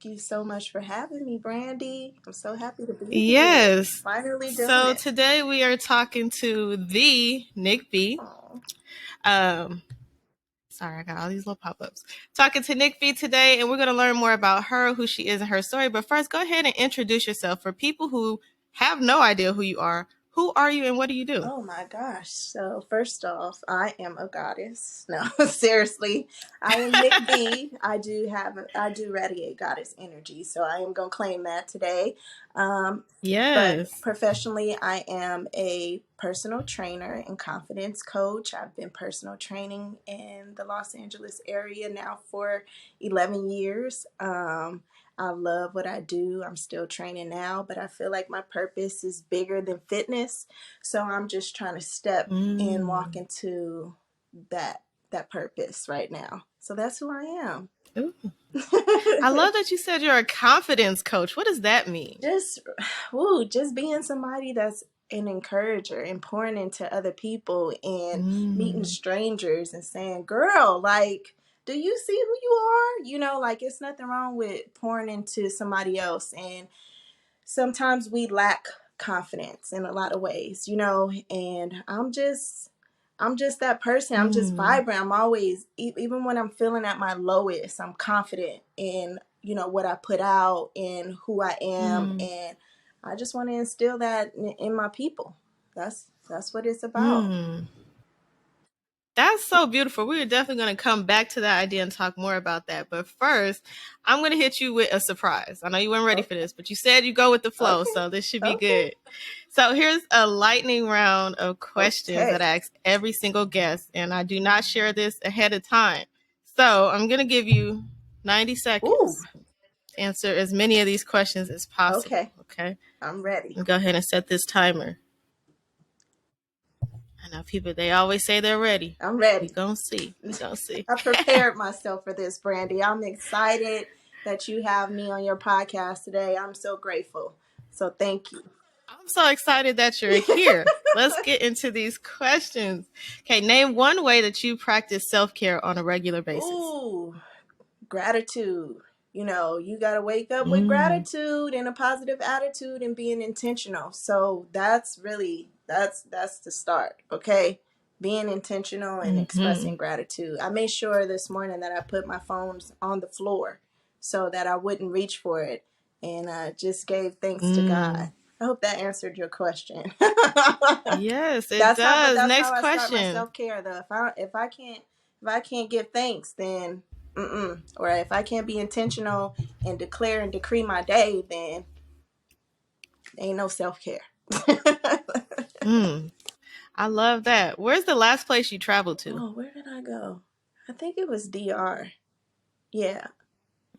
Thank you so much for having me, Brandy. I'm so happy to be here. Yes. Finally doing So it. today we are talking to the Nic B. Sorry, I got all these little pop-ups. Talking to Nic B today, and we're going to learn more about her, who she is, and her story. But first, go ahead and introduce yourself for people who have no idea who you are. Who are you and what do you do? Oh my gosh. So first off, I am a goddess. No, seriously. I am Nic B. I do radiate goddess energy. So I am gonna claim that today. Yes. But professionally, I am a personal trainer and confidence coach. I've been personal training in the Los Angeles area now for 11 years. I love what I do. I'm still training now, but I feel like my purpose is bigger than fitness. So I'm just trying to step and walk into that purpose right now. So that's who I am. Ooh. I love that you said you're a confidence coach. What does that mean? Just being somebody that's an encourager and pouring into other people and meeting strangers and saying, girl, like, do you see who you are? You know, like, it's nothing wrong with pouring into somebody else. And sometimes we lack confidence in a lot of ways, you know, and I'm just that person. I'm just vibrant. I'm always, even when I'm feeling at my lowest, I'm confident in, you know, what I put out and who I am. And I just want to instill that in my people. That's what it's about. That's so beautiful. We're definitely going to come back to that idea and talk more about that. But first, I'm going to hit you with a surprise. I know you weren't ready for this, but you said you go with the flow, so this should be good. So here's a lightning round of questions that I ask every single guest, and I do not share this ahead of time. So I'm going to give you 90 seconds to answer as many of these questions as possible. Okay? I'm ready. Go ahead and set this timer. I know people, they always say they're ready. I'm ready. We're going to see. I prepared myself for this, Brandy. I'm excited that you have me on your podcast today. I'm so grateful. So thank you. I'm so excited that you're here. Let's get into these questions. Okay, name one way that you practice self-care on a regular basis. Ooh, gratitude. You know, you got to wake up with gratitude and a positive attitude and being intentional. So that's really, that's the start, okay? Being intentional and expressing gratitude. I made sure this morning that I put my phones on the floor so that I wouldn't reach for it, and just gave thanks to God. I hope that answered your question. Yes, it does. That's Next how I question. start my self-care, though. If I can't give thanks, then or if I can't be intentional and declare and decree my day, then ain't no self-care. I love that. Where's the last place you traveled to? Oh, where did I go? I think it was DR. Yeah.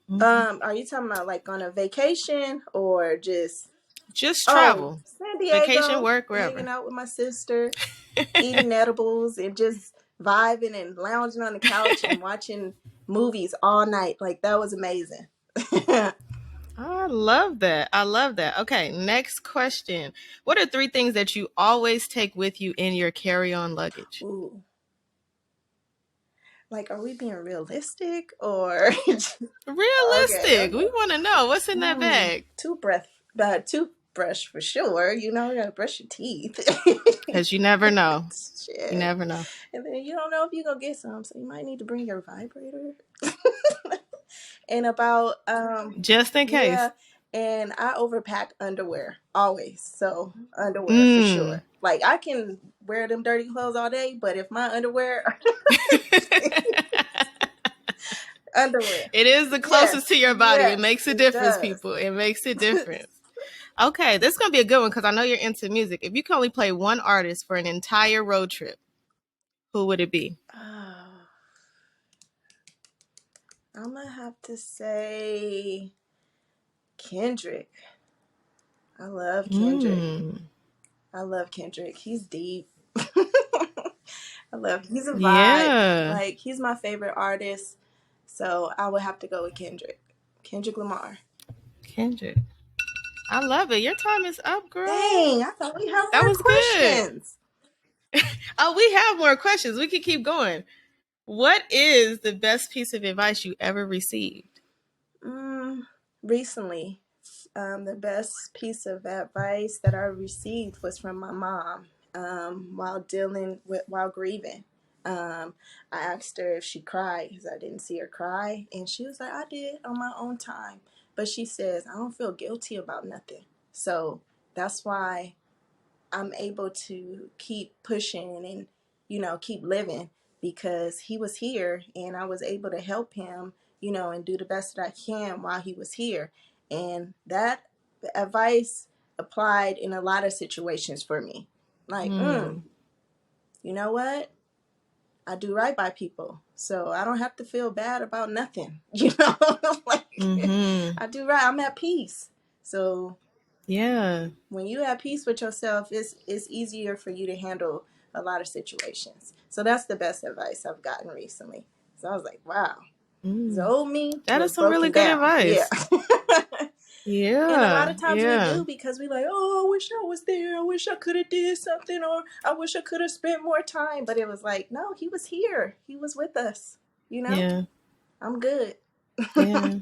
Are you talking about like on a vacation or just travel? San Diego, vacation, work, wherever. Hanging out with my sister, eating edibles and just vibing and lounging on the couch and watching movies all night. Like, that was amazing. I love that. I love that. Okay, next question. What are 3 things that you always take with you in your carry-on luggage? Ooh. Like, are we being realistic or realistic? Okay. We want to know what's in that bag. Toothbrush for sure. You know, you gotta brush your teeth. Because you never know. Shit. You never know. And then you don't know if you're gonna get some, so you might need to bring your vibrator. And about just in case. Yeah, and I overpack underwear always. So underwear for sure. Like, I can wear them dirty clothes all day, but if my underwear underwear. It is the closest to your body. It makes a difference, people. It makes a difference. Okay, this is going to be a good one because I know you're into music. If you could only play one artist for an entire road trip, who would it be? I'm going to have to say Kendrick. I love Kendrick. I love Kendrick. He's deep. He's a vibe. Yeah. Like, he's my favorite artist. So I would have to go with Kendrick. Kendrick Lamar. Kendrick. I love it. Your time is up, girl. Dang, I thought we have more questions. Oh, we have more questions. We can keep going. What is the best piece of advice you ever received? recently, the best piece of advice that I received was from my mom, while grieving. I asked her if she cried because I didn't see her cry, and she was like, "I did on my own time." But she says, "I don't feel guilty about nothing." So that's why I'm able to keep pushing and, keep living, because he was here and I was able to help him, and do the best that I can while he was here. And that advice applied in a lot of situations for me. Like, you know what? I do right by people, so I don't have to feel bad about nothing. Like, I do right. I'm at peace. So yeah, when you have peace with yourself, it's easier for you to handle a lot of situations. So that's the best advice I've gotten recently. So I was like, wow, the old me that is was some really broken good down. Yeah. advice. And a lot Yeah, of times we yeah, do, because we like, oh, I wish I was there. I wish I could have did something, or I wish I could have spent more time. But it was like, no, he was here. He was with us. yeah, I'm good. yeah.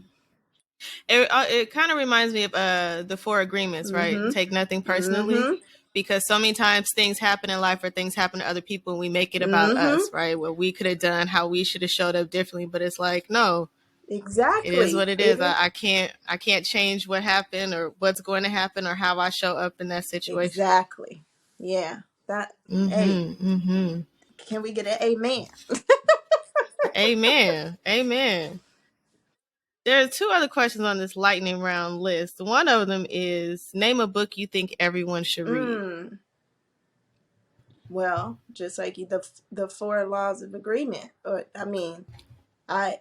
It kind of reminds me of the four agreements, right? Mm-hmm. Take nothing personally, Mm-hmm. because so many times things happen in life or things happen to other people and we make it about Mm-hmm. us, right? What we could have done, how we should have showed up differently, but it's like, no, it is Exactly. what it It is. is. I can't change what happened or what's going to happen or how I show up in that situation. Exactly. Yeah. That. Hey, can we get an amen? Amen. Amen. There are two other questions on this lightning round list. One of them is name a book you think everyone should read. Well, just like the four laws of agreement. Or I mean, I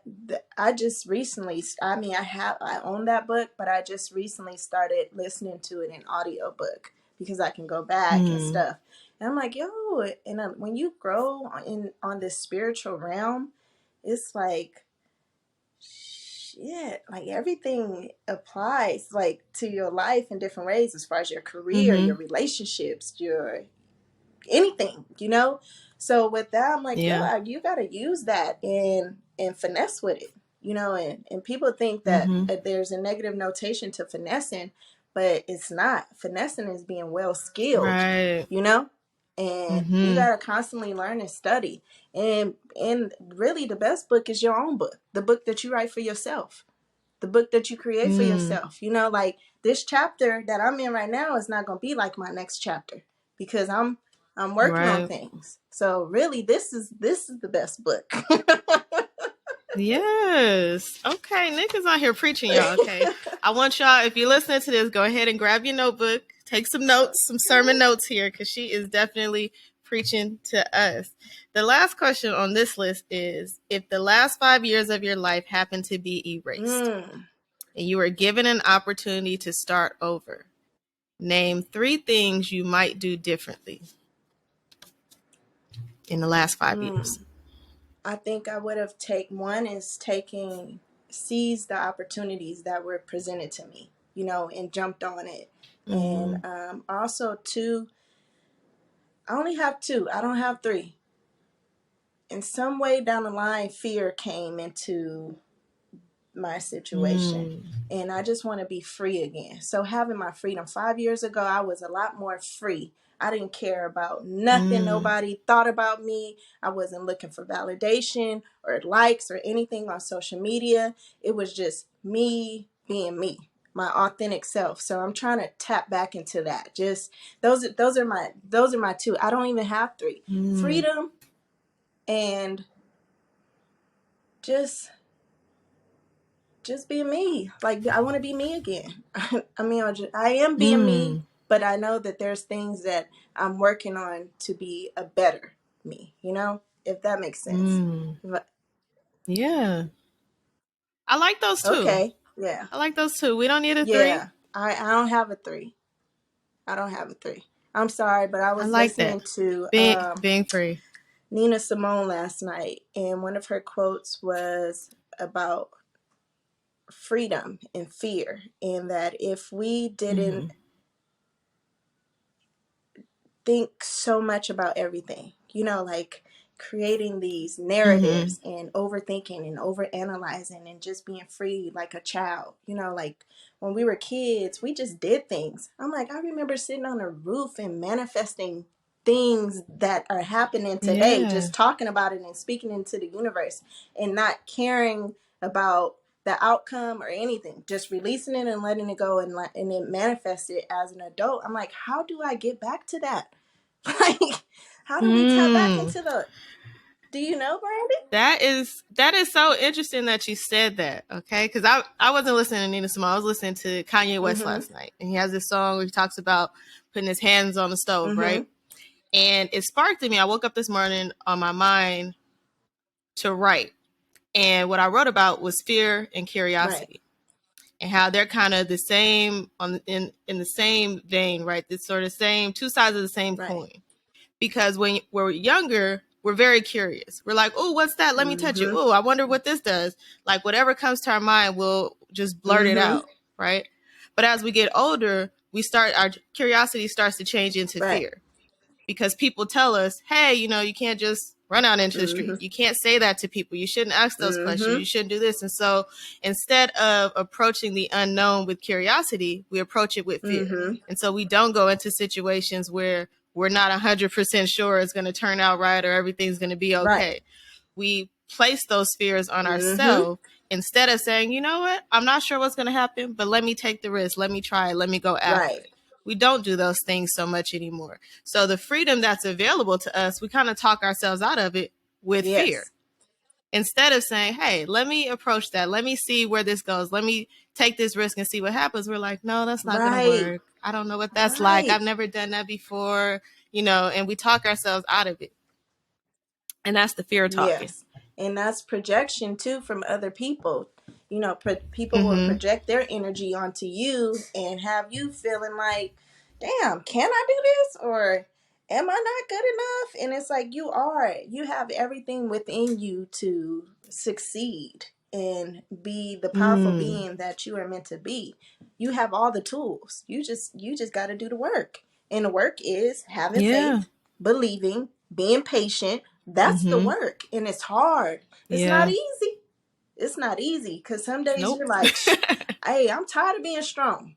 just recently. I own that book, but I just recently started listening to it in audiobook because I can go back and Mm, stuff. And I'm like, yo, and when you grow on this spiritual realm, it's like, shit, like everything applies like to your life in different ways, as far as your career, your relationships, your anything. So with that, I'm like, yeah. yo, you got to use that and finesse with it. And people think that there's a negative notation to finessing, but it's not. Finessing is being well skilled, Right. you know and you got to constantly learn and study. And really, the best book is your own book, the book that you write for yourself, the book that you create for yourself. Like this chapter that I'm in right now is not going to be like my next chapter, because I'm working on Right. things. So really, this is the best book. Yes. Okay. Nick is out here preaching, y'all. Okay. I want y'all, if you're listening to this, go ahead and grab your notebook, take some notes, some sermon notes here, because she is definitely preaching to us. The last question on this list is, if the last 5 years of your life happen to be erased and you were given an opportunity to start over, name 3 things you might do differently in the last 5 years. I think I would have seized the opportunities that were presented to me, and jumped on it. And also, two, I only have two. I don't have three. In some way down the line, fear came into my situation, and I just want to be free again. So having my freedom, 5 years ago, I was a lot more free. I didn't care about nothing nobody thought about me. I wasn't looking for validation or likes or anything on social media. It was just me being me, my authentic self. So I'm trying to tap back into that. Just those are my two. I don't even have three. Freedom and just being me. Like, I want to be me again. I am being me, but I know that there's things that I'm working on to be a better me, if that makes sense. But, Yeah. I like those two. okay. Yeah. I like those two. We don't need a 3. Yeah. I don't have a three. I don't have a three. I'm sorry, but I I was like that. listening to Being free. Nina Simone last night, and one of her quotes was about freedom and fear, and that if we didn't think so much about everything, like creating these narratives and overthinking and overanalyzing and just being free like a child. You know, like when we were kids, we just did things. I'm like, I remember sitting on a roof and manifesting things that are happening today, just talking about it and speaking into the universe and not caring about the outcome or anything, just releasing it and letting it go and it manifested as an adult. I'm like, how do I get back to that? Like, how do we tap back into the, do you know, Brandy? That is so interesting that you said that. Okay, because I wasn't listening to Nina Simone. I was listening to Kanye West last night, and he has this song where he talks about putting his hands on the stove, right? And it sparked in me. I woke up this morning on my mind to write, and what I wrote about was fear and curiosity, and how they're kind of the same in the same vein, right? This sort of same two sides of the same coin. Because when we're younger, we're very curious. We're like, oh, what's that? Let me touch it. Oh, I wonder what this does. Like whatever comes to our mind, we'll just blurt it out, right? But as we get older, our curiosity starts to change into fear. Because people tell us, hey, you know, you can't just run out into the street. You can't say that to people. You shouldn't ask those questions. You shouldn't do this. And so instead of approaching the unknown with curiosity, we approach it with fear. And so we don't go into situations where we're not 100% sure it's going to turn out right or everything's going to be okay. We place those fears on ourselves instead of saying, you know what, I'm not sure what's going to happen, but let me take the risk. Let me try it. Let me go after it. We don't do those things so much anymore. So the freedom that's available to us, we kind of talk ourselves out of it with fear. Instead of saying, hey, let me approach that. Let me see where this goes. Let me take this risk and see what happens. We're like, no, that's not going to work. I don't know what that's like. I've never done that before, you know, and we talk ourselves out of it. And that's the fear talking. Yes. And that's projection too from other people. You know, people will project their energy onto you and have you feeling like, damn, can I do this? Or am I not good enough? And it's like, you have everything within you to succeed and be the powerful being that you are meant to be. You have all the tools. You just got to do the work. And the work is having faith, believing, being patient. That's the work. And it's hard. It's not easy. It's not easy because some days you're like, hey, I'm tired of being strong.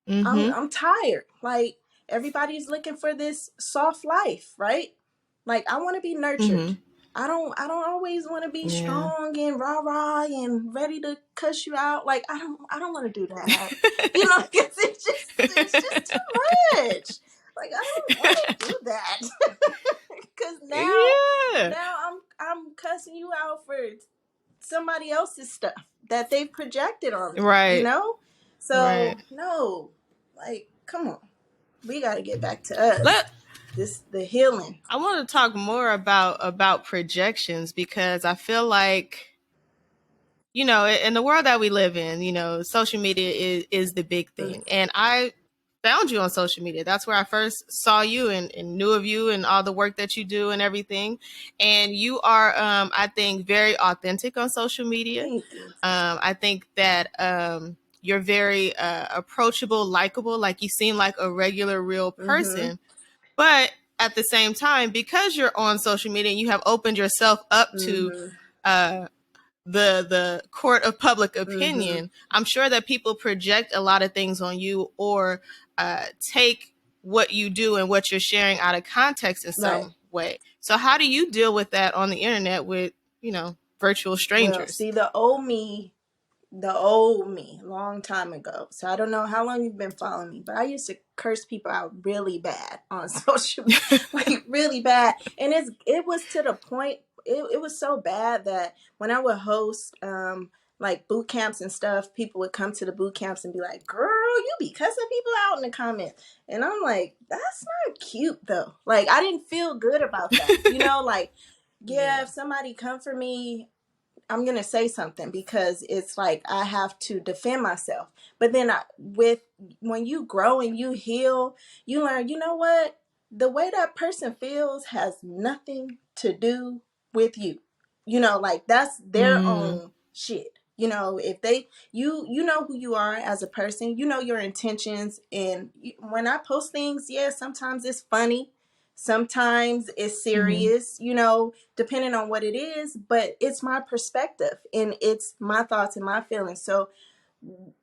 I'm tired. Like everybody's looking for this soft life, right? Like I want to be nurtured. I don't always want to be strong and rah and ready to cuss you out. Like I don't want to do that. You know, because it's just too much. Like I don't want to do that. Because now I'm cussing you out for somebody else's stuff that they projected on me. You know? So no, like come on. We gotta get back to us. The healing. I want to talk more about projections because I feel like, you know, in the world that we live in, you know, social media is the big thing. And I found you on social media. That's where I first saw you and knew of you and all the work that you do and everything. And you are, I think, very authentic on social media. Thank you. I think that you're very approachable, likable, like you seem like a regular, real person. But at the same time, because you're on social media and you have opened yourself up to the court of public opinion, I'm sure that people project a lot of things on you or take what you do and what you're sharing out of context in some way. So how do you deal with that on the internet with, you know, virtual strangers? Well, see, the old me, long time ago. So I don't know how long you've been following me, but I used to curse people out really bad on social media, like really bad. And it was to the point, it was so bad that when I would host like boot camps and stuff, people would come to the boot camps and be like, girl, you be cussing people out in the comments. And I'm like, that's not cute though. Like I didn't feel good about that. You know, like, if somebody come for me, I'm going to say something because it's like I have to defend myself. But then when you grow and you heal, you learn, you know what? The way that person feels has nothing to do with you. You know, like that's their own shit. You know, if you know who you are as a person, you know your intentions. And when I post things, sometimes it's funny. Sometimes it's serious, depending on what it is, but it's my perspective and it's my thoughts and my feelings. So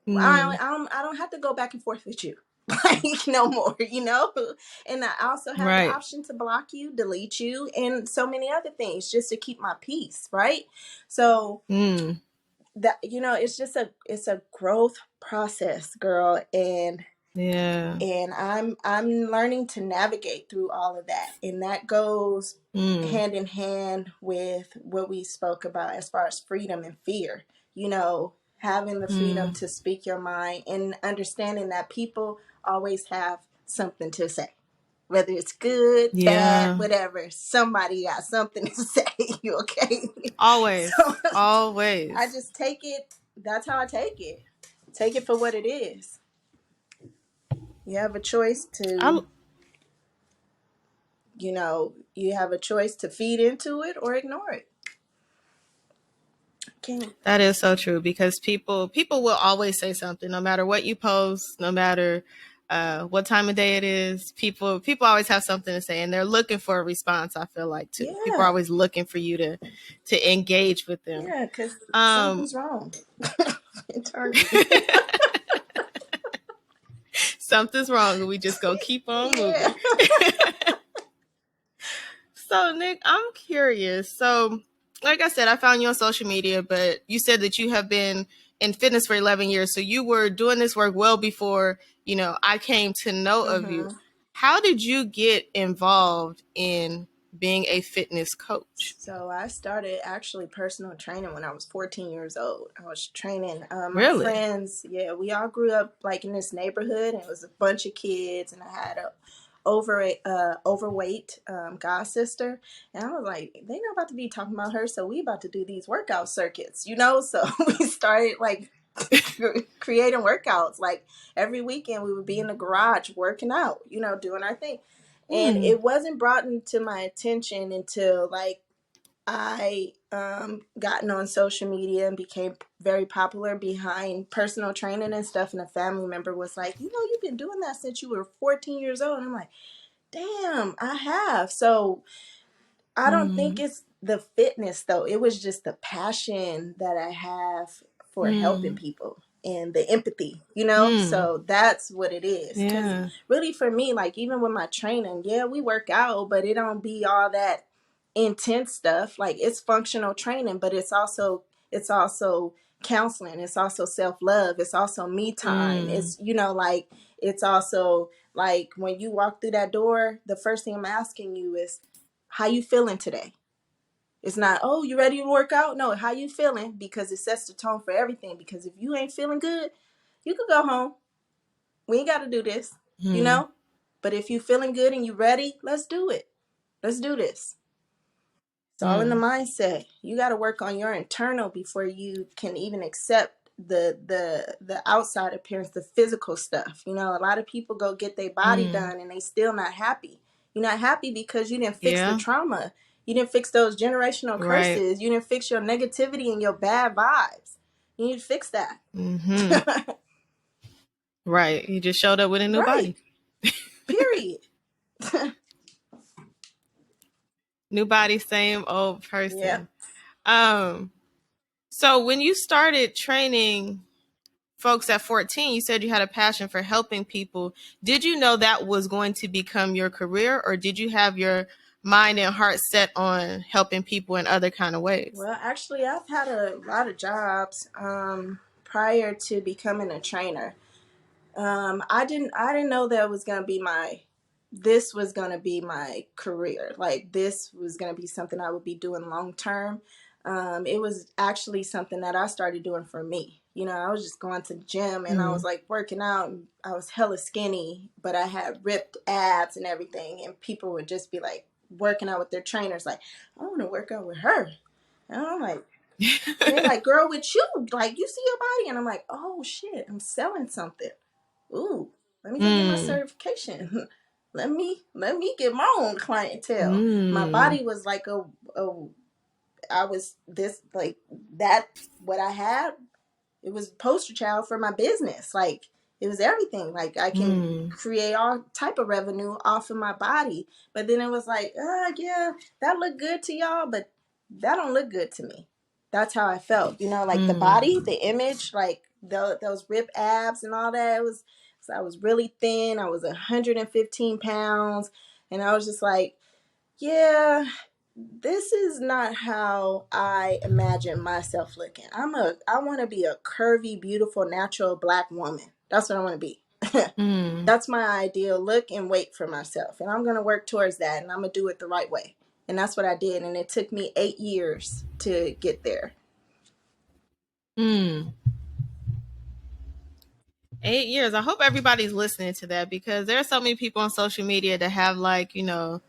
I don't have to go back and forth with you like no more, And I also have the Right. option to block you, delete you, and so many other things just to keep my peace, right? So that it's a growth process, girl, and Yeah. I'm learning to navigate through all of that, and that goes hand in hand with what we spoke about as far as freedom and fear. Having the freedom to speak your mind and understanding that people always have something to say, whether it's good, bad, Yeah. whatever. Somebody got something to say. Okay. Always. So Always. I just take it. That's how I take it. Take it for what it is. You have a choice I to, you have a choice to feed into it or ignore it. Okay. That is so true, because people will always say something, no matter what you post, no matter what time of day it is. People always have something to say, and they're looking for a response. I feel like too. People are Yeah. always looking for you to engage with them. Yeah, because Um, something's wrong internally. Something's wrong, and we just go keep on Yeah. moving. So, Nic, I'm curious. So, like I said, I found you on social media, but you said that you have been in fitness for 11 years. So you were doing this work well before, I came to know of you. How did you get involved in being a fitness coach? So I started actually personal training when I was 14 years old. I was training my Really? friends. Yeah, we all grew up like in this neighborhood, and it was a bunch of kids, and I had a overweight god sister, and I was like, they not about to be talking about her, so we about to do these workout circuits, So we started like creating workouts. Like every weekend, we would be in the garage working out, doing our thing. And it wasn't brought into my attention until like I gotten on social media and became very popular behind personal training and stuff. And a family member was like, you've been doing that since you were 14 years old. And I'm like, damn, I have. So I don't think it's the fitness though. It was just the passion that I have for helping people and the empathy, So that's what it is. Because Yeah. really for me, like even with my training, yeah, we work out, but it don't be all that intense stuff. Like it's functional training, but it's also counseling. It's also self-love. It's also me time. It's, like it's also like when you walk through that door, the first thing I'm asking you is, how you feeling today? It's not, oh, you ready to work out? No, how you feeling? Because it sets the tone for everything. Because if you ain't feeling good, you could go home. We ain't got to do this, But if you feeling good and you ready, let's do it. Let's do this. It's all in the mindset. You got to work on your internal before you can even accept the outside appearance, the physical stuff. A lot of people go get their body done and they still not happy. You're not happy because you didn't fix the trauma. You didn't fix those generational curses. Right. You didn't fix your negativity and your bad vibes. You need to fix that. Right. You just showed up with a new Right. body. Period. New body, same old person. Yeah. So when you started training folks at 14, you said you had a passion for helping people. Did you know that was going to become your career, or did you have your mind and heart set on helping people in other kind of ways? Well, actually, I've had a lot of jobs prior to becoming a trainer. I didn't know that was gonna be this was gonna be my career. Like this was gonna be something I would be doing long term. It was actually something that I started doing for me. I was just going to the gym and I was like working out and I was hella skinny, but I had ripped abs and everything. And people would just be like working out with their trainers, like, I want to work out with her. And I'm like, they're like, girl, with you, like you see your body. And I'm like, oh shit, I'm selling something. Ooh, let me go get my certification. let me get my own clientele. My body was like I was this like that what I had, it was poster child for my business. Like It was everything. Like I can create all type of revenue off of my body. But then it was like, yeah, that looked good to y'all, but that don't look good to me. That's how I felt. You know, like the body, the image, like those ripped abs and all that. It was, so I was really thin. I was 115 pounds. And I was just like, yeah, this is not how I imagine myself looking. I want to be a curvy, beautiful, natural black woman. That's what I want to be. That's my ideal look and weight for myself. And I'm going to work towards that, and I'm going to do it the right way. And that's what I did. And it took me 8 years to get there. 8 years. I hope everybody's listening to that, because there are so many people on social media that have, like, you know,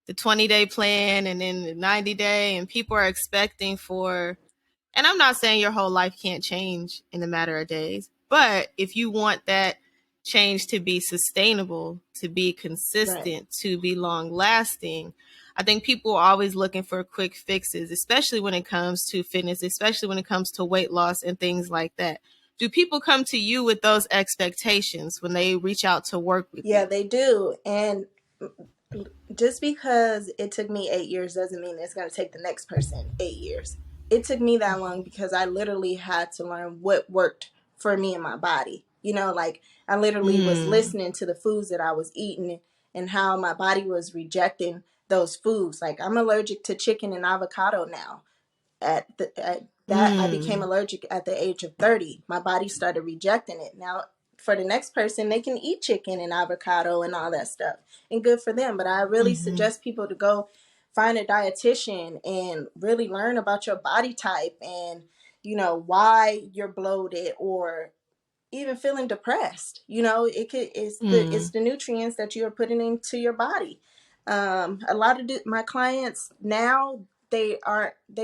the 20-day plan and then the 90-day, and people are expecting for, and I'm not saying your whole life can't change in a matter of days, but if you want that change to be sustainable, to be consistent, Right. to be long lasting, I think people are always looking for quick fixes, especially when it comes to fitness, especially when it comes to weight loss and things like that. Do people come to you with those expectations when they reach out to work with Yeah, you? they do. And just because it took me 8 years doesn't mean it's going to take the next person 8 years. It took me that long because I literally had to learn what worked for me and my body. You know, like I literally was listening to the foods that I was eating and how my body was rejecting those foods. Like I'm allergic to chicken and avocado now. At that, I became allergic at the age of 30. My body started rejecting it. Now, for the next person, they can eat chicken and avocado and all that stuff, and good for them. But I really suggest people to go find a dietitian and really learn about your body type and, you know, why you're bloated or even feeling depressed. You know, it's the nutrients that you're putting into your body. A lot of my clients now, they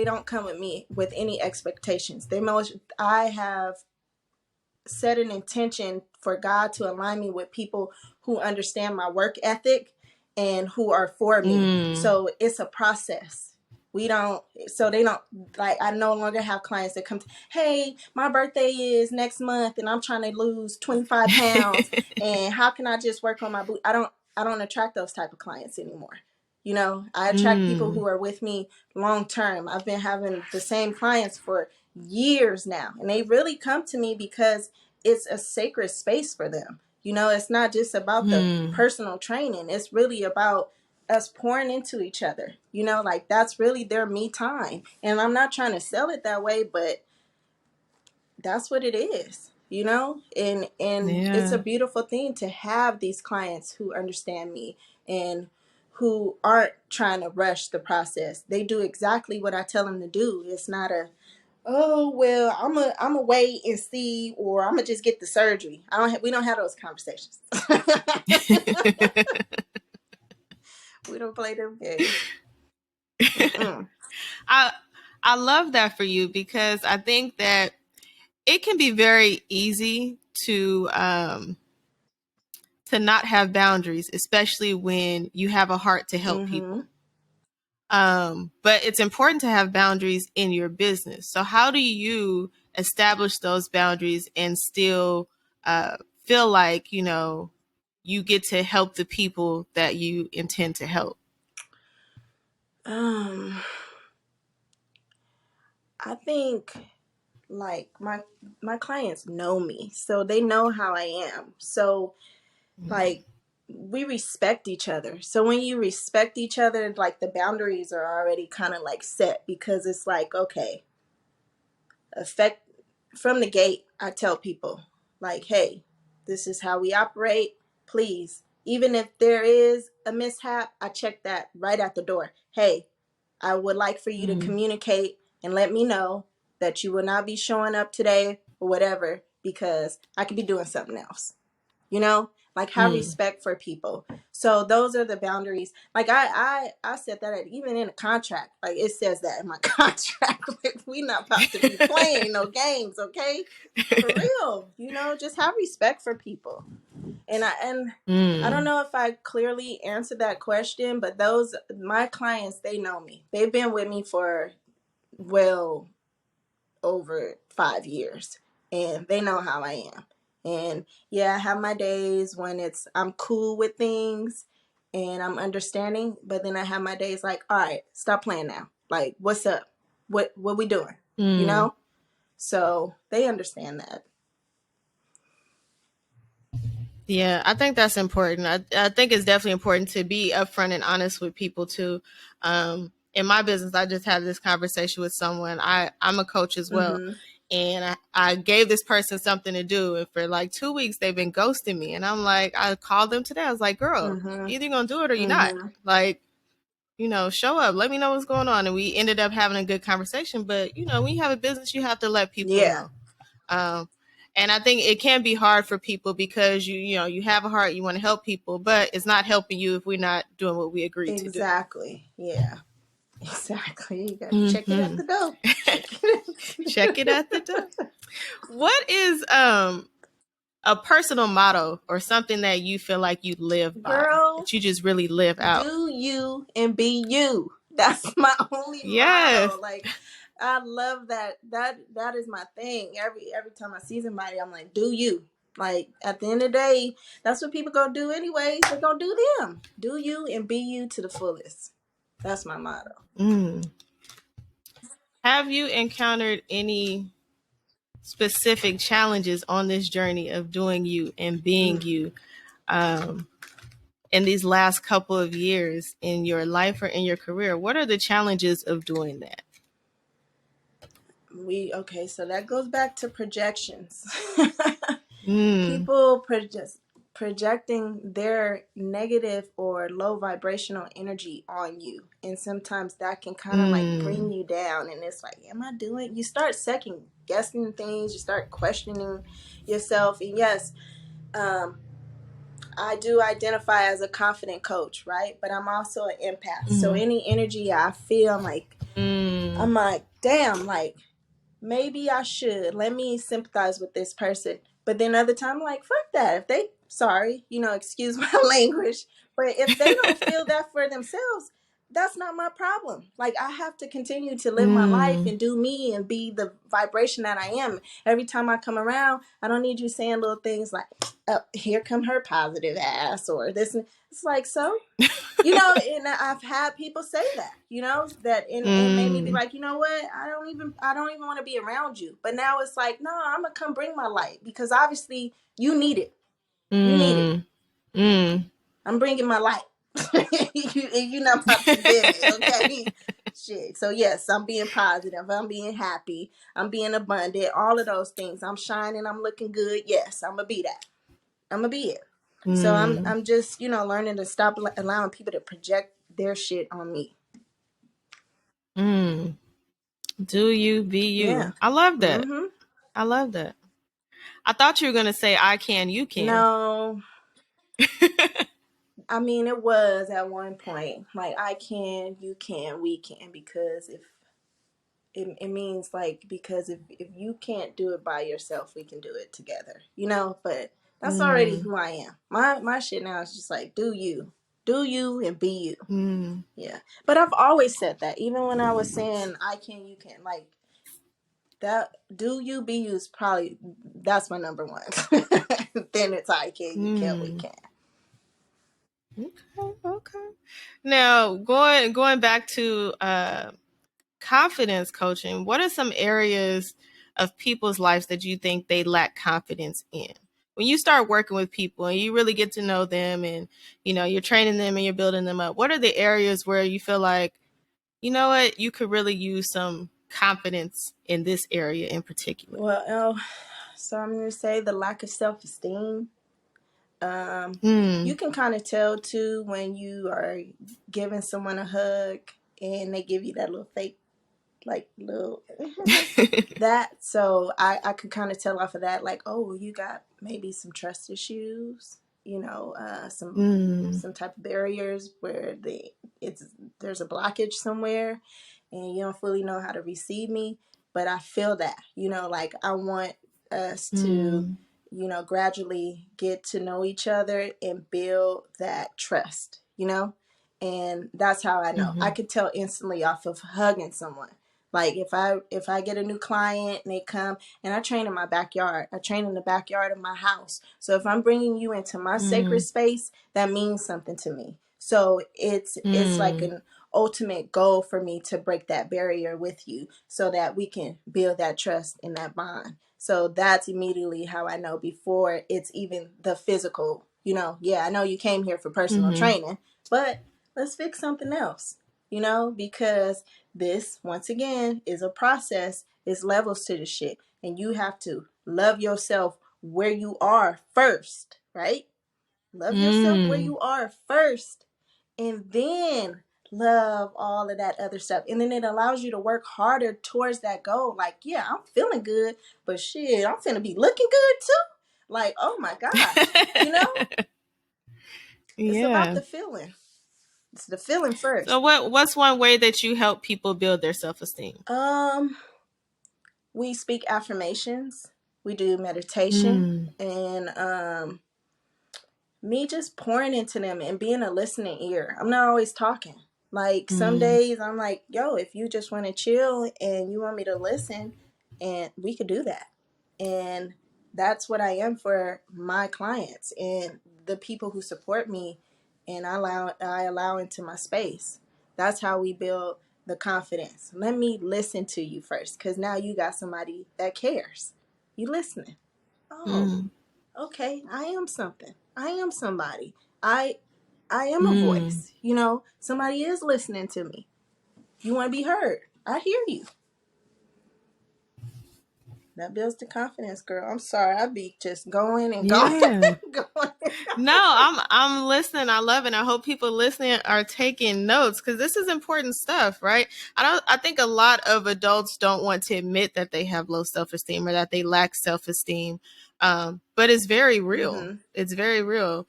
don't come with me with any expectations. I have set an intention for God to align me with people who understand my work ethic and who are for me. So it's a process. We don't, so they don't, like, I no longer have clients that come to, hey, my birthday is next month and I'm trying to lose 25 pounds and how can I just work on my boot? I don't attract those type of clients anymore. You know, I attract people who are with me long term. I've been having the same clients for years now, and they really come to me because it's a sacred space for them. You know, it's not just about the personal training. It's really about us pouring into each other. You know, like that's really their me time. And I'm not trying to sell it that way, but that's what it is. You know, and it's a Yeah. beautiful thing to have these clients who understand me and who aren't trying to rush the process. They do exactly what I tell them to do. It's not a, oh well, I'm a wait and see, or I'm gonna just get the surgery. We don't have those conversations. We don't play them games. Mm-mm. I I love that for you, because I think that it can be very easy to not have boundaries, especially when you have a heart to help Mm-hmm. people. But it's important to have boundaries in your business. So how do you establish those boundaries and still feel like, you know, you get to help the people that you intend to help? Um, I think like my clients know me, so they know how I am. So like we respect each other. So when you respect each other, like the boundaries are already kind of like set because it's like, okay, effect from the gate, I tell people like, hey, this is how we operate. Please, even if there is a mishap, I check that right at the door. Hey, I would like for you to communicate and let me know that you will not be showing up today or whatever, because I could be doing something else. You know, like have respect for people. So those are the boundaries. Like I said that even in a contract, like it says that in my contract. Like we not about to be playing no games, okay? For real, you know, just have respect for people. And I don't know if I clearly answered that question, but those my clients, they know me. They've been with me for well over 5 years, and they know how I am. And yeah, I have my days when I'm cool with things and I'm understanding, but then I have my days like, all right, stop playing now. Like, what's up? What we doing? You Mm. know? So they understand that. Yeah, I think that's important. I think it's definitely important to be upfront and honest with people too. In my business, I just had this conversation with someone. I'm a coach as well. Mm-hmm. And I gave this person something to do. And for like 2 weeks, they've been ghosting me. And I'm like, I called them today. I was like, girl, Mm-hmm. either you're going to do it or you're not. Mm-hmm. Like, show up. Let me know what's going on. And we ended up having a good conversation. But, when you have a business, you have to let people Yeah. know. Um, and I think it can be hard for people because you have a heart, you want to help people, but it's not helping you if we're not doing what we agreed to do. Exactly. Yeah. Exactly. You gotta check it at Mm-hmm. the door. Check it. Check it at the door. What is a personal motto or something that you feel like you live by, Girl, that you just really live out? do you and be you. That's my only Yes. motto. Like, I love that. That is my thing. Every time I see somebody, I'm like, do you. Like, at the end of the day, that's what people gonna do anyways. They're gonna do them. Do you and be you to the fullest. That's my motto. Mm. Have you encountered any specific challenges on this journey of doing you and being Mm. you? In these last couple of years in your life or in your career? What are the challenges of doing that? Okay, so that goes back to projections. Mm, People projecting their negative or low vibrational energy on you, and sometimes that can kind of like bring mm, you down, and it's like, am I doing, you start second guessing things, you start questioning yourself. And yes, um I do identify as a confident coach, right? But I'm also an empath, so mm, any energy I feel, mm, I'm like, damn, like, maybe I should. Let me sympathize with this person. But then other time, I'm like, fuck that. If they, sorry, excuse my language, but if they don't feel that for themselves, that's not my problem. Like, I have to continue to live my life mm, and do me and be the vibration that I am. Every time I come around, I don't need you saying little things like, oh, here come her positive ass or this. It's like, so and I've had people say that, that and made me be mm, like, you know what, I don't even want to be around you. But now it's like, no, I'm gonna come bring my light because obviously you need it. You need it. mm, mm. I'm bringing my light. You're not about to dim it, okay? Shit. So yes, I'm being positive. I'm being happy. I'm being abundant. All of those things. I'm shining. I'm looking good. Yes, I'm gonna be that. I'm gonna be it. So Mm, I'm just learning to stop allowing people to project their shit on me. mm. Do you be Yeah. you? I love that. Mhm. I love that. I thought you were going to say, I can, you can. No, I mean, it was at one point like, I can, you can, we can, because if it means like, because if you can't do it by yourself, we can do it together. But that's already Mm, who I am. My shit now is just like, do you and be you. mm, Yeah. But I've always said that, even when I was saying I can, you can, like, that do you be you is probably, that's my number one. Then it's I can, you can, we mm. can. Okay, okay. Now, going back to confidence coaching, what are some areas of people's lives that you think they lack confidence in? When you start working with people and you really get to know them and you're training them and you're building them up, what are the areas where you feel like, you know what, you could really use some confidence in this area in particular? Well, so I'm gonna say the lack of self-esteem. Um, you Mm. can kind of tell too when you are giving someone a hug and they give you that little fake, like, little that. So I could kind of tell off of that, like, oh, you got maybe some trust issues, mm. some type of barriers where there's a blockage somewhere, and you don't fully know how to receive me. But I feel that, like, I want us to, Mm. gradually get to know each other and build that trust. And that's how I know. I Mm-hmm. could tell instantly off of hugging someone. Like if I get a new client and they come, and I train in my backyard. I train in the backyard of my house. So if I'm bringing you into my sacred space, that means something to me. So it's like an ultimate goal for me to break that barrier with you so that we can build that trust and that bond. So that's immediately how I know before it's even the physical, yeah, I know you came here for personal training, but let's fix something else, because this, once again, is a process. It's levels to the shit. And you have to love yourself where you are first, right? Love yourself where you are first. And then love all of that other stuff. And then it allows you to work harder towards that goal. Like, yeah, I'm feeling good, but shit, I'm finna be looking good too. Like, oh my gosh. It's about Yeah. the feeling. It's the feeling first. So what's one way that you help people build their self-esteem? We speak affirmations. We do meditation, and me just pouring into them and being a listening ear. I'm not always talking. Like some days I'm like, yo, if you just want to chill and you want me to listen, and we could do that. And that's what I am for my clients and the people who support me, and I allow into my space. That's how we build the confidence. Let me listen to you first, because now you got somebody that cares. You listening. Oh, okay, I am something. I am somebody. I am a voice. Somebody is listening to me. You want to be heard. I hear you. That builds the confidence, girl. I'm sorry. I be just going and going Yeah. and going. No, I'm listening. I love it. I hope people listening are taking notes, because this is important stuff, right? I think a lot of adults don't want to admit that they have low self-esteem or that they lack self-esteem. But it's very real. It's very real.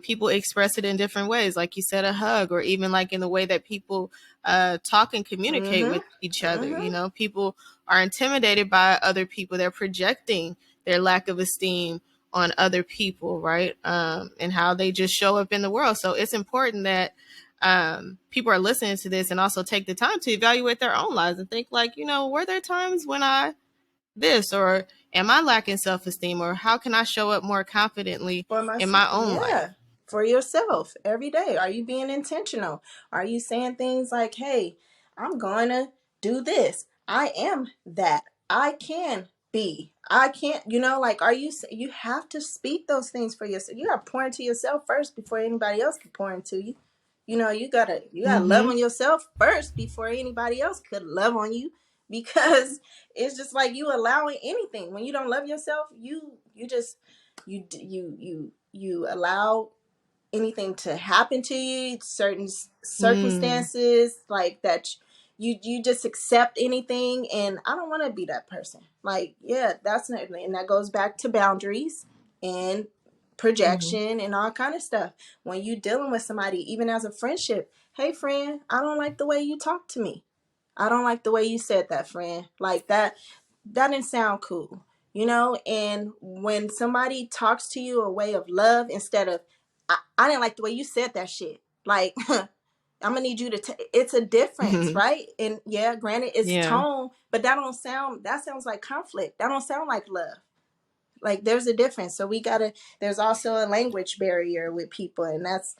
People express it in different ways, like you said, a hug, or even like in the way that people talk and communicate with each other. People are intimidated by other people. They're projecting their lack of esteem on other people, right? And how they just show up in the world. So it's important that people are listening to this and also take the time to evaluate their own lives and think like, were there times when I this, or am I lacking self-esteem, or how can I show up more confidently For in myself, my own life? yeah. For yourself every day. Are you being intentional? Are you saying things like, hey, I'm going to do this. I am that. I can be. I can't, like, you have to speak those things for yourself. You got to pour into yourself first before anybody else can pour into you. You gotta love on yourself first before anybody else could love on you, because it's just like you allowing anything. When you don't love yourself, you just you allow anything to happen to you, certain circumstances like that. You just accept anything, and I don't want to be that person. Like, yeah, that's not, and that goes back to boundaries and projection and all kind of stuff. When you dealing with somebody, even as a friendship, hey friend, I don't like the way you talk to me. I don't like the way you said that, friend. Like that didn't sound cool, and when somebody talks to you a way of love instead of, I didn't like the way you said that shit, like, I'm gonna need you to it's a difference, right? And yeah, granted, it's Yeah. tone, but that sounds like conflict. That don't sound like love. Like, there's a difference. So there's also a language barrier with people, and that's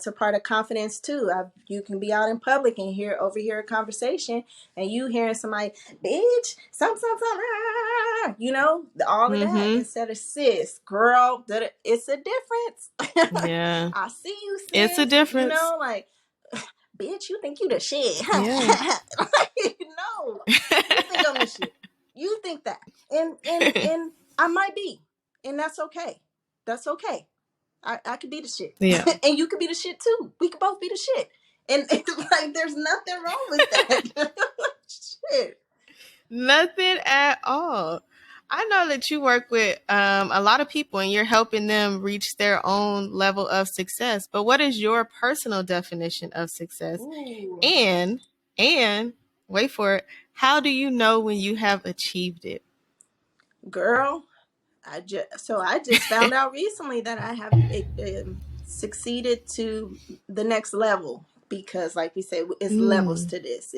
a part of confidence too. You can be out in public and overhear a conversation, and you hearing somebody, bitch, some, all of that, instead of sis, girl, it's a difference. Yeah. I see you, It's a sis, difference. like, bitch, you think you the shit. Yeah. Like, no, you think I'm the shit. You think that. And I might be. And that's okay. That's okay. I could be the shit. Yeah. And you could be the shit too. We could both be the shit. And it's like, there's nothing wrong with that. Shit. Nothing at all. I know that you work with a lot of people and you're helping them reach their own level of success. But what is your personal definition of success? Ooh. And wait for it. How do you know when you have achieved it? Girl, I just found out recently that I have succeeded to the next level, because like we said, it's levels to this.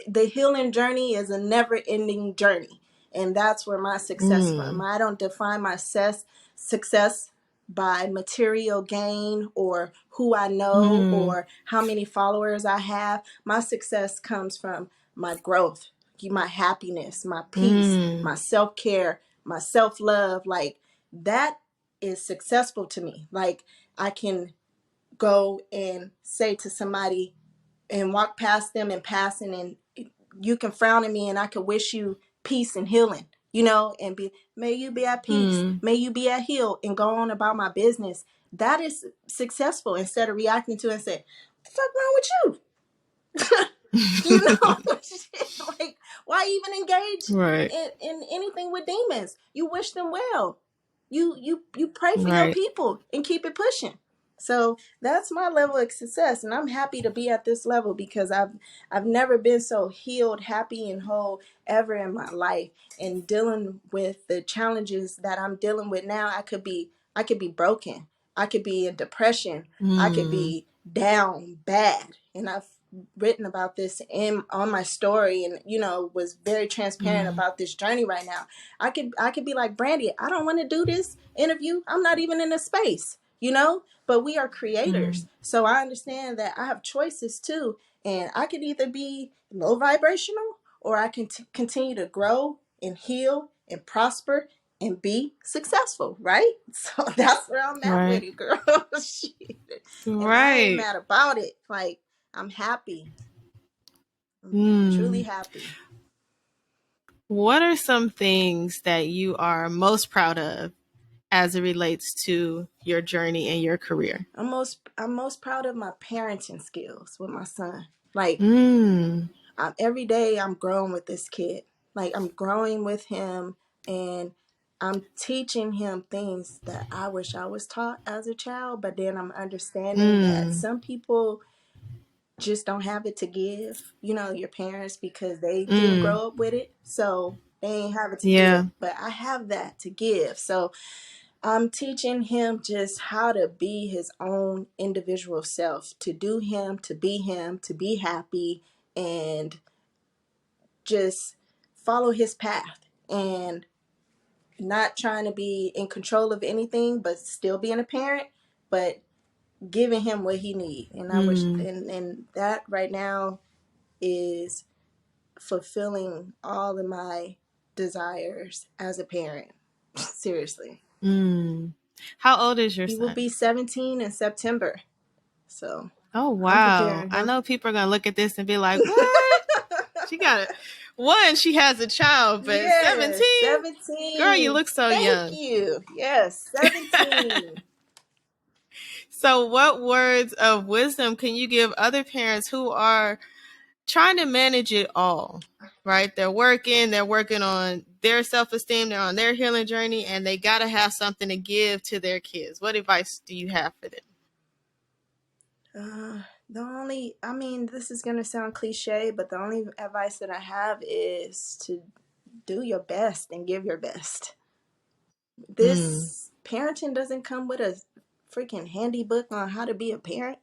the healing journey is a never ending journey. And that's where my success from. I don't define my success by material gain or who I know or how many followers I have. My success comes from my growth, my happiness, my peace, my self-care, my self-love. Like that is successful to me. Like I can go and say to somebody and walk past them in passing, and you can frown at me and I can wish you peace and healing, you know, and be, may you be at peace, may you be at heal, and go on about my business. That is successful, instead of reacting to it and say, what the fuck wrong with you? You know, like why even engage Right. in anything with demons? You wish them well. You pray for your Right. people and keep it pushing. So that's my level of success, and I'm happy to be at this level because I've never been so healed, happy, and whole ever in my life. And dealing with the challenges that I'm dealing with now, I could be broken. I could be in depression. I could be down bad, and I've written about this on my story, and you know, was very transparent about this journey right now. I could be like, Brandy, I don't want to do this interview. I'm not even in a space, you know, but we are creators. So I understand that I have choices too, and I could either be low vibrational or I can continue to grow and heal and prosper and be successful, right? So that's where I'm at with Right. it, girl. Shit. And I ain't Right. mad about it. Like, I'm happy. I'm truly happy. What are some things that you are most proud of as it relates to your journey and your career? I'm most proud of my parenting skills with my son. Like, every day I'm growing with this kid. Like, I'm growing with him, and I'm teaching him things that I wish I was taught as a child. But then I'm understanding that some people just don't have it to give, you know, your parents, because they didn't grow up with it. So they ain't have it to Yeah. give. But I have that to give. So I'm teaching him just how to be his own individual self, to do him, to be happy, and just follow his path, and not trying to be in control of anything, but still being a parent, but giving him what he needs. And I wish, and that right now is fulfilling all of my desires as a parent. Seriously. How old is your He will son? be 17 in September. So Oh, I'm wow. preparing I him. know people are going to look at this and be like, what? She got it. One, she has a child, but Yes, 17? Girl, you 17. look so Thank young. you. Yes, 17. So, what words of wisdom can you give other parents who are trying to manage it all? Right? They're working on their self esteem, they're on their healing journey, and they got to have something to give to their kids. What advice do you have for them? I mean, this is going to sound cliche, but the only advice that I have is to do your best and give your best. This parenting doesn't come with a freaking handy book on how to be a parent.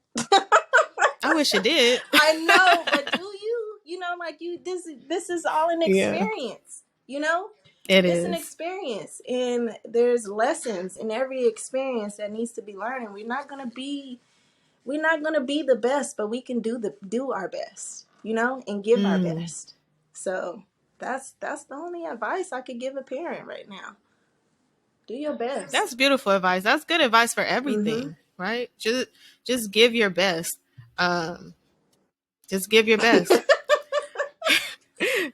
I wish it did. I know, but do you? You know, like this is all an Yeah, experience, you know? it It's an is. experience, and there's lessons in every experience that needs to be learned. And we're not gonna be the best, but we can do our best, you know, and give our best. So that's the only advice I could give a parent right now. Do your That's best. beautiful advice. That's good advice for Mm-hmm. everything, right? Just give your best. Um, just give your best.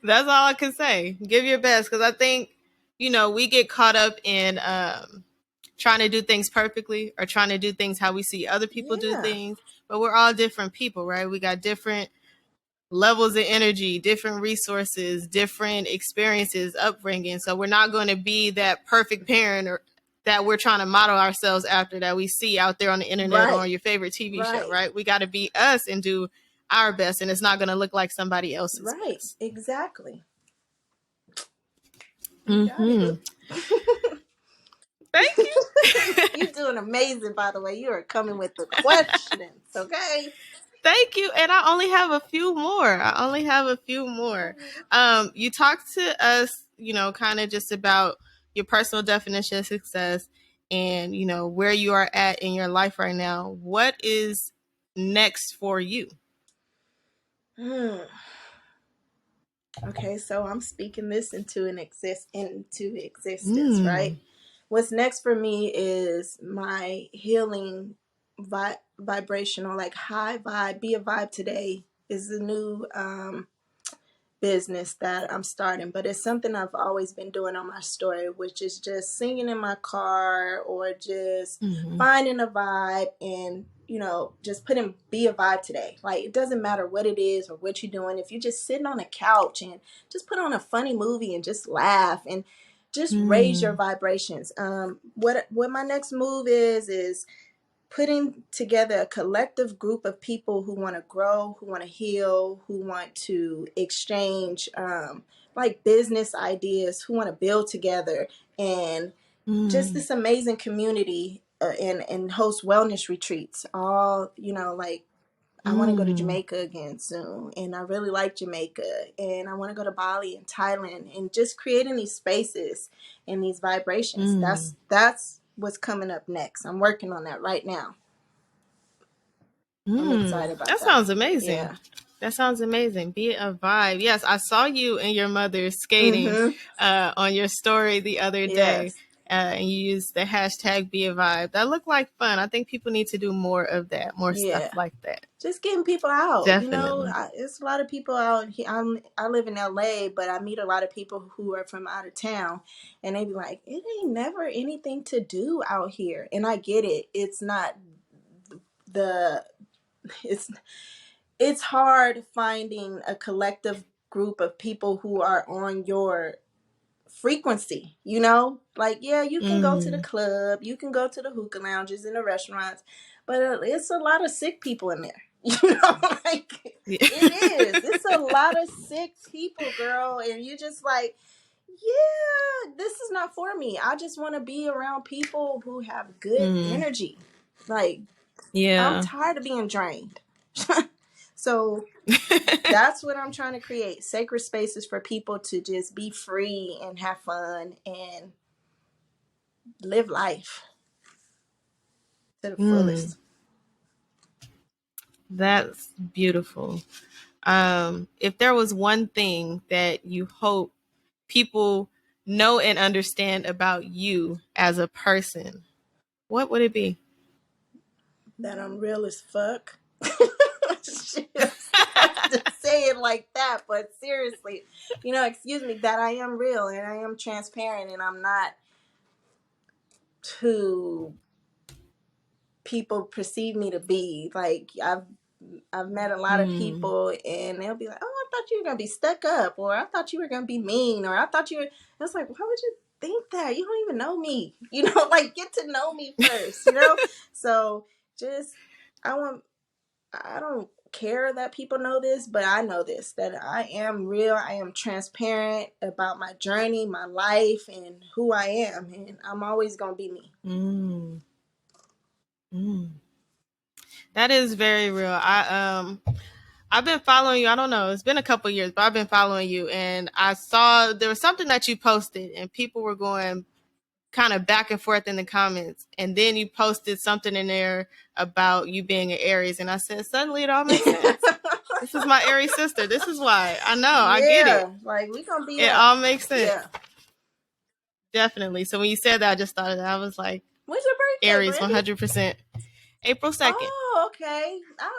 That's all I can say. Give your best, because I think, we get caught up in trying to do things perfectly or trying to do things how we see other people do Yeah. things. But we're all different people, right? We got different levels of energy, different resources, different experiences, upbringing. So we're not going to be that perfect parent or that we're trying to model ourselves after that we see out there on the internet or Right. on your favorite TV show, Right. right? We got to be us and do our best, and it's not going to look like somebody else's Right. best. Exactly. You got it, Mm-hmm. boo. Thank you. You're doing amazing, by the way. You are coming with the questions, okay? Thank you. And I only have a few more. You talked to us, kind of just about your personal definition of success and, where you are at in your life right now. What is next for you? Okay, so I'm speaking this into existence, right? What's next for me is my healing vibrational, like high vibe, be a vibe today is the new business that I'm starting, but it's something I've always been doing on my story, which is just singing in my car or just finding a vibe and, just putting be a vibe today. Like, it doesn't matter what it is or what you're doing. If you're just sitting on a couch and just put on a funny movie and just laugh and just raise your vibrations. What my next move is putting together a collective group of people who want to grow, who want to heal, who want to exchange like business ideas, who want to build together, and just this amazing community and host wellness retreats. All, like, I want to go to Jamaica again soon, and I really like Jamaica, and I want to go to Bali and Thailand, and just creating these spaces and these vibrations. That's what's coming up next. I'm working on that right now. I'm excited about That that. sounds amazing. Yeah. That sounds amazing. Be a vibe. Yes, I saw you and your mother skating on your story the other day. Yes. And you used the hashtag be a vibe. That looked like fun. I think people need to do more of that, more stuff like that. Just getting people out. Definitely. It's a lot of people out here. I live in LA, but I meet a lot of people who are from out of town, and they be like, it ain't never anything to do out here. And I get it. It's not the it's hard finding a collective group of people who are on your frequency, like, yeah, you can go to the club, you can go to the hookah lounges and the restaurants, but it's a lot of sick people in there. Like, it is, it's a lot of sick people, girl, and you just like, yeah, this is not for me. I just want to be around people who have good energy. Like, I'm tired of being drained. So that's what I'm trying to create. Sacred spaces for people to just be free and have fun and live life to the fullest. That's beautiful. If there was one thing that you hope people know and understand about you as a person, what would it be? That I'm real as fuck. To say it like that, but seriously, excuse me, that I am real and I am transparent and I'm not who people perceive me to be. Like, I've met a lot of people and they'll be like, oh, I thought you were gonna be stuck up, or I thought you were gonna be mean, or I thought you were. It's like, why would you think that? You don't even know me. Like, get to know me first. So just I don't care that people know this, but I know this, that I am real. I am transparent about my journey, my life, and who I am, and I'm always gonna be me. That is very real. I've been following you. I don't know. It's been a couple years, but I've been following you, and I saw there was something that you posted, and people were going kind of back and forth in the comments, and then you posted something in there about you being an Aries, and I said, suddenly it all makes sense. This is my Aries sister. This is why. I know. I get it. Like, we gonna be it all makes sense. Yeah. Definitely. So when you said that, I just thought of that. I was like, when's your birthday, Aries, Brandy? 100%. April 2nd. Oh, okay. I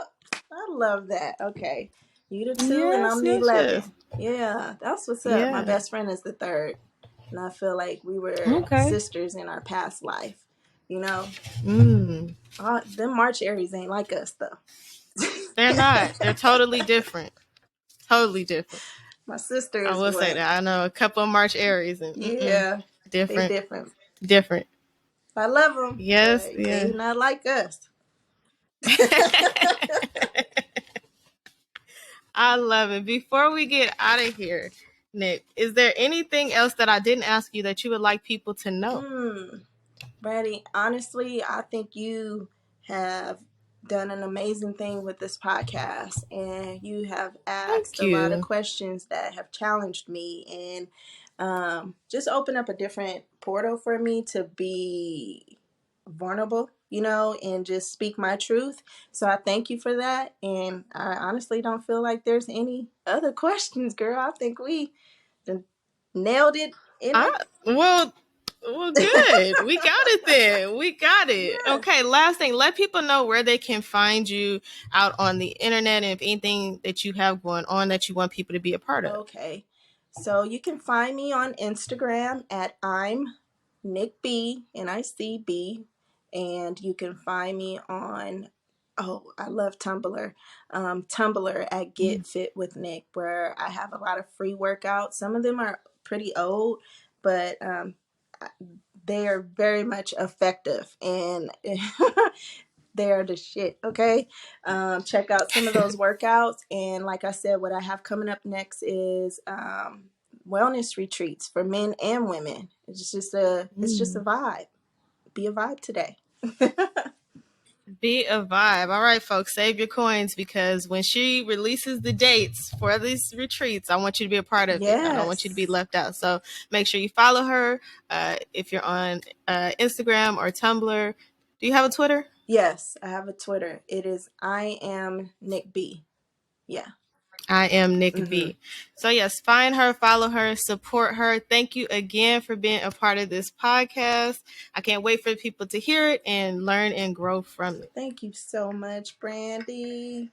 love that. Okay. You the 2 and I'm the 11. Yes. Yeah, that's what's up. My best friend is the 3rd. And I feel like we were sisters in our past life. Them March Aries ain't like us, though. They're not. They're totally different. Totally different. My sister is I will say that. I know a couple of March Aries. And, different. They different. Different. I love them. Yes. They not like us. I love it. Before we get out of here, Nic, is there anything else that I didn't ask you that you would like people to know? Brandy, honestly, I think you have done an amazing thing with this podcast, and you have asked Thank a lot of you. questions that have challenged me, and just open up a different portal for me to be vulnerable, and just speak my truth. So I thank you for that. And I honestly don't feel like there's any other questions, girl. I think we done nailed it in I, a well, good. We got it then. We got it. yeah. Okay, last thing. Let people know where they can find you out on the internet and if anything that you have going on that you want people to be a part of. Okay. So you can find me on Instagram at I'm Nic B, NICB, and you can find me on, oh, I love Tumblr. Tumblr at Get Fit with Nic, where I have a lot of free workouts. Some of them are pretty old, but they are very much effective, and they're the shit. Okay. Check out some of those workouts. And like I said, what I have coming up next is wellness retreats for men and women. It's just a vibe. Be a vibe today. Be a vibe. All right, folks, save your coins because when she releases the dates for these retreats, I want you to be a part of it. I don't want you to be Yes. left out. So make sure you follow her. If you're on Instagram or Tumblr, do you have a Twitter? Yes, I have a Twitter. It is I am Nic B. Yeah. I am Nic Mm-hmm. B. So yes, find her, follow her, support her. Thank you again for being a part of this podcast. I can't wait for people to hear it and learn and grow from it. Thank you so much, Brandy.